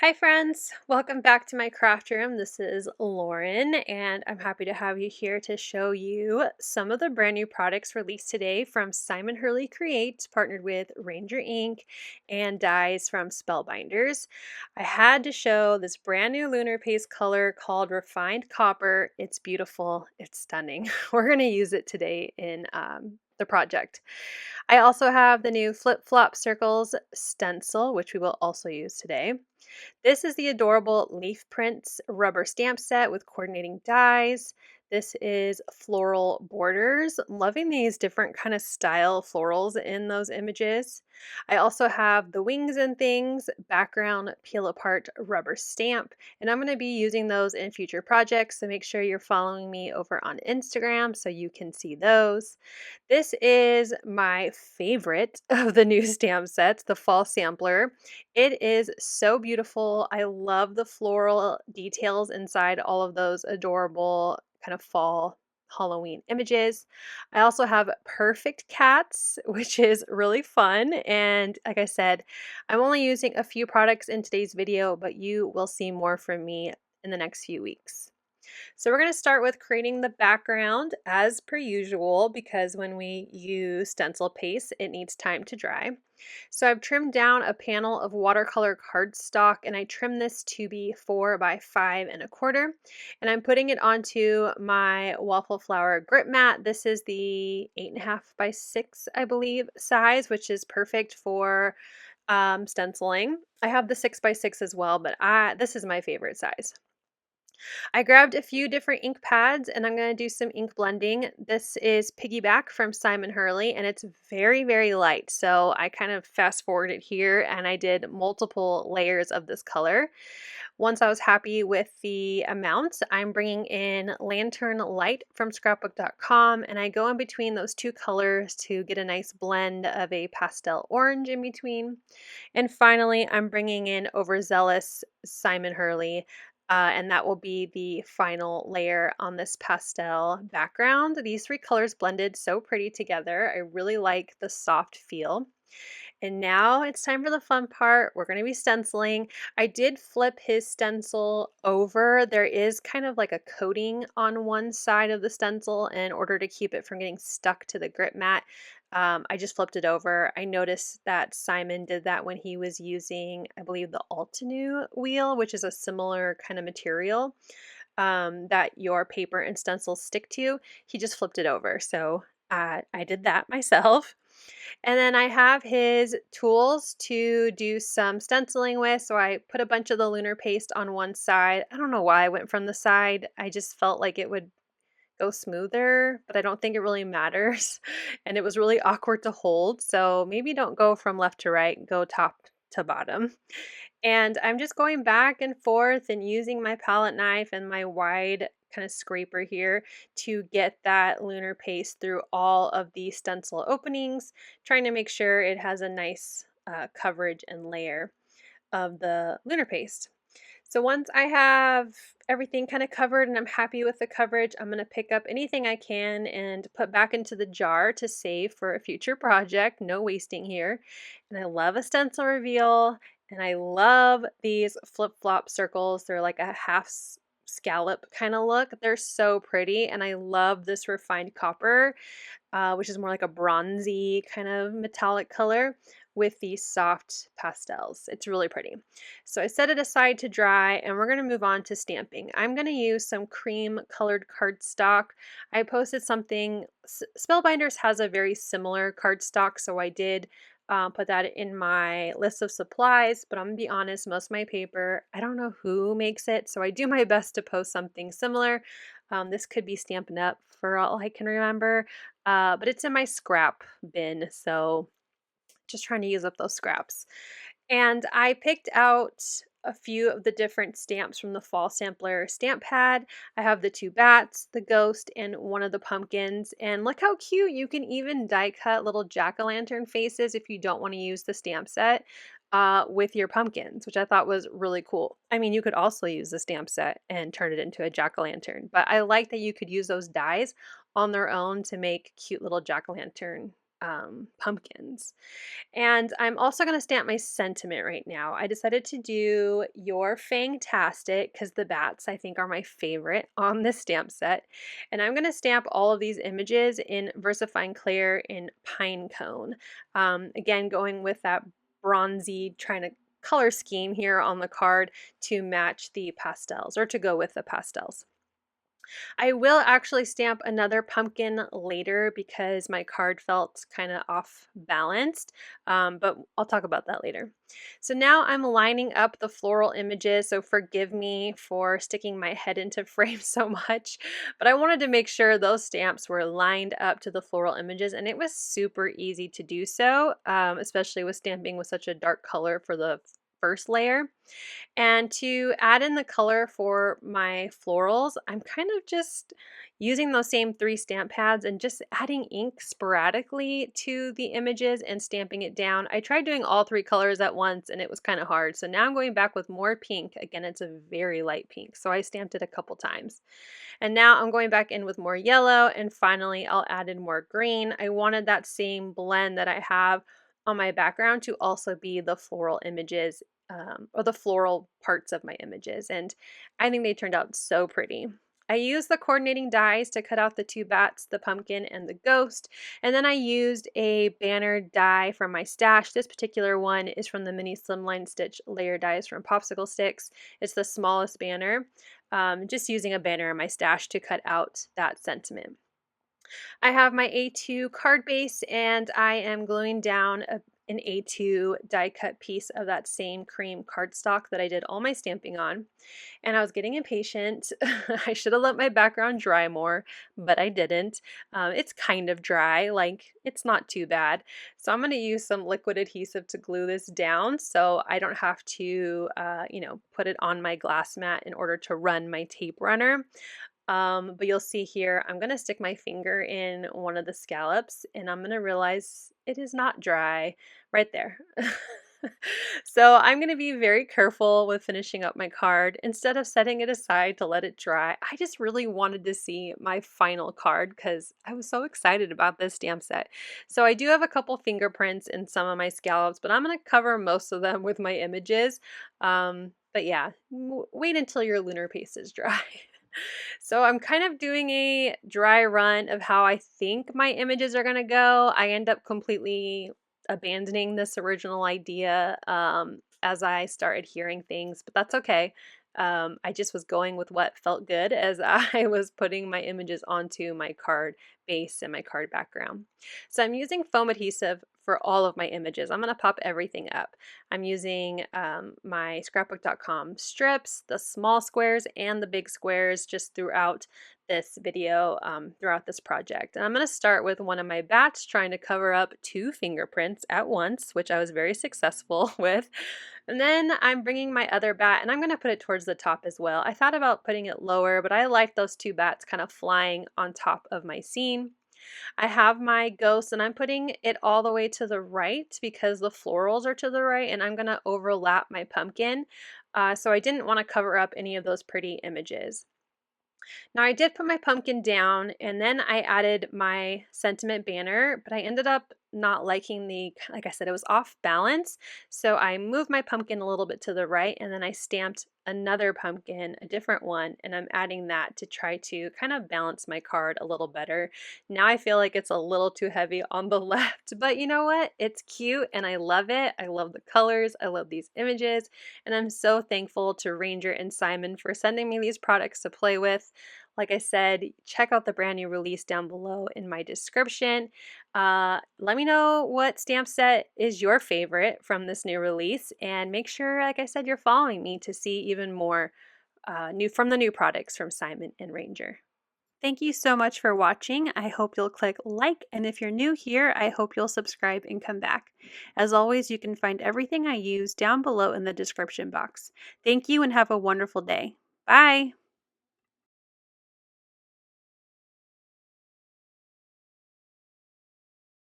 Hi friends, welcome back to my craft room. This is Lauren and I'm happy to have you here to show you some of the brand new products released today from Simon Hurley Creates, partnered with Ranger Ink and dyes from Spellbinders. I had to show this brand new lunar paste color called Refined Copper. It's beautiful, it's stunning. We're going to use it today in the project. I also have the new Flip Flop Circles stencil, which we will also use today. This is the adorable leaf prints rubber stamp set with coordinating dies. This is floral borders. Loving these different kind of style florals in those images. I also have the wings and things background peel apart rubber stamp, and I'm going to be using those in future projects, so make sure you're following me over on Instagram so you can see those. This is my favorite of the new stamp sets, the fall sampler. It is so beautiful. I love the floral details inside all of those adorable kind of fall Halloween images. I also have Perfect Cats, which is really fun. And like I said, I'm only using a few products in today's video, but you will see more from me in the next few weeks. So we're going to start with creating the background as per usual, because when we use stencil paste, it needs time to dry. So I've trimmed down a panel of watercolor cardstock, and I trimmed this to be 4 by 5 1/4, and I'm putting it onto my waffle flower grip mat. This is the 8.5 by 6, I believe, size, which is perfect for stenciling. I have the 6 by 6 as well, but this is my favorite size. I grabbed a few different ink pads and I'm going to do some ink blending. This is Piggyback from Simon Hurley and it's very, very light. So I kind of fast forwarded here and I did multiple layers of this color. Once I was happy with the amount, I'm bringing in Lantern Light from Scrapbook.com and I go in between those two colors to get a nice blend of a pastel orange in between. And finally, I'm bringing in Overzealous Simon Hurley, and that will be the final layer on this pastel background. These three colors blended so pretty together. I really like the soft feel. And now it's time for the fun part. We're going to be stenciling. I did flip his stencil over. There is kind of like a coating on one side of the stencil in order to keep it from getting stuck to the grip mat. I just flipped it over. I noticed that Simon did that when he was using, I believe, the Altenew wheel, which is a similar kind of material that your paper and stencils stick to. He just flipped it over. So I did that myself. And then I have his tools to do some stenciling with. So I put a bunch of the lunar paste on one side. I don't know why I went from the side. I just felt like it would go smoother, but I don't think it really matters. And it was really awkward to hold. So maybe don't go from left to right, go top to bottom. And I'm just going back and forth and using my palette knife and my wide kind of scraper here to get that lunar paste through all of the stencil openings, trying to make sure it has a nice coverage and layer of the lunar paste. So once I have everything kind of covered and I'm happy with the coverage, I'm going to pick up anything I can and put back into the jar to save for a future project. No wasting here. And I love a stencil reveal and I love these flip-flop circles. They're like a half scallop kind of look. They're so pretty and I love this refined copper, which is more like a bronzy kind of metallic color with these soft pastels. It's really pretty. So I set it aside to dry and we're going to move on to stamping. I'm going to use some cream colored cardstock. I posted something, Spellbinders has a very similar cardstock, so I did put that in my list of supplies, but I'm gonna be honest, most of my paper, I don't know who makes it, so I do my best to post something similar. This could be Stampin' Up for all I can remember, but it's in my scrap bin, so just trying to use up those scraps. And I picked out a few of the different stamps from the fall sampler stamp pad. I have the two bats, the ghost, and one of the pumpkins. And look how cute. You can even die cut little jack-o'-lantern faces if you don't want to use the stamp set with your pumpkins, which I thought was really cool. I mean, you could also use the stamp set and turn it into a jack-o'-lantern, but I like that you could use those dies on their own to make cute little jack-o'-lantern pumpkins. And I'm also going to stamp my sentiment right now. I decided to do Your Fantastic because the bats I think are my favorite on this stamp set. And I'm going to stamp all of these images in VersaFine Clear in Pine Cone. Again, going with that bronzy trying to color scheme here on the card to match the pastels or to go with the pastels. I will actually stamp another pumpkin later because my card felt kind of off balanced, but I'll talk about that later. So now I'm lining up the floral images, so forgive me for sticking my head into frame so much, but I wanted to make sure those stamps were lined up to the floral images, and it was super easy to do so, especially with stamping with such a dark color for the first layer. And to add in the color for my florals, I'm kind of just using those same 3 stamp pads and just adding ink sporadically to the images and stamping it down. I tried doing all 3 colors at once and it was kind of hard. So now I'm going back with more pink. Again, it's a very light pink. So I stamped it a couple times. And now I'm going back in with more yellow, and finally I'll add in more green. I wanted that same blend that I have on my background to also be the floral images, or the floral parts of my images, and I think they turned out so pretty. I used the coordinating dies to cut out the 2 bats, the pumpkin and the ghost, and then I used a banner die from my stash. This particular one is from the mini Slimline stitch layer dies from PopsicleSticks. It's the smallest banner. Just using a banner in my stash to cut out that sentiment. I have my A2 card base and I am gluing down an A2 die cut piece of that same cream cardstock that I did all my stamping on. And I was getting impatient. I should have let my background dry more, but I didn't. It's kind of dry, like it's not too bad. So I'm going to use some liquid adhesive to glue this down so I don't have to, put it on my glass mat in order to run my tape runner. But you'll see here, I'm going to stick my finger in one of the scallops and I'm going to realize it is not dry right there. So I'm going to be very careful with finishing up my card. Instead of setting it aside to let it dry, I just really wanted to see my final card because I was so excited about this stamp set. So I do have a couple fingerprints in some of my scallops, but I'm going to cover most of them with my images. But yeah, wait until your lunar paste is dry. So I'm kind of doing a dry run of how I think my images are going to go. I end up completely abandoning this original idea as I started hearing things, but that's okay. I just was going with what felt good as I was putting my images onto my card base and my card background. So I'm using foam adhesive for all of my images. I'm going to pop everything up. I'm using my scrapbook.com strips, the small squares and the big squares just throughout this video, throughout this project. And I'm going to start with one of my bats trying to cover up 2 fingerprints at once, which I was very successful with. And then I'm bringing my other bat and I'm going to put it towards the top as well. I thought about putting it lower, but I like those 2 bats kind of flying on top of my scene. I have my ghost and I'm putting it all the way to the right because the florals are to the right and I'm going to overlap my pumpkin. So I didn't want to cover up any of those pretty images. Now I did put my pumpkin down and then I added my sentiment banner, but I ended up not liking like I said, it was off balance. So I moved my pumpkin a little bit to the right and then I stamped another pumpkin, a different one, and I'm adding that to try to kind of balance my card a little better. Now I feel like it's a little too heavy on the left, but you know what? It's cute and I love it. I love the colors. I love these images, and I'm so thankful to Ranger and Simon for sending me these products to play with. Like I said, check out the brand new release down below in my description. Let me know what stamp set is your favorite from this new release, and make sure, like I said, you're following me to see even more from the new products from Simon and Ranger. Thank you so much for watching. I hope you'll click like, and if you're new here, I hope you'll subscribe and come back. As always, you can find everything I use down below in the description box. Thank you and have a wonderful day. Bye!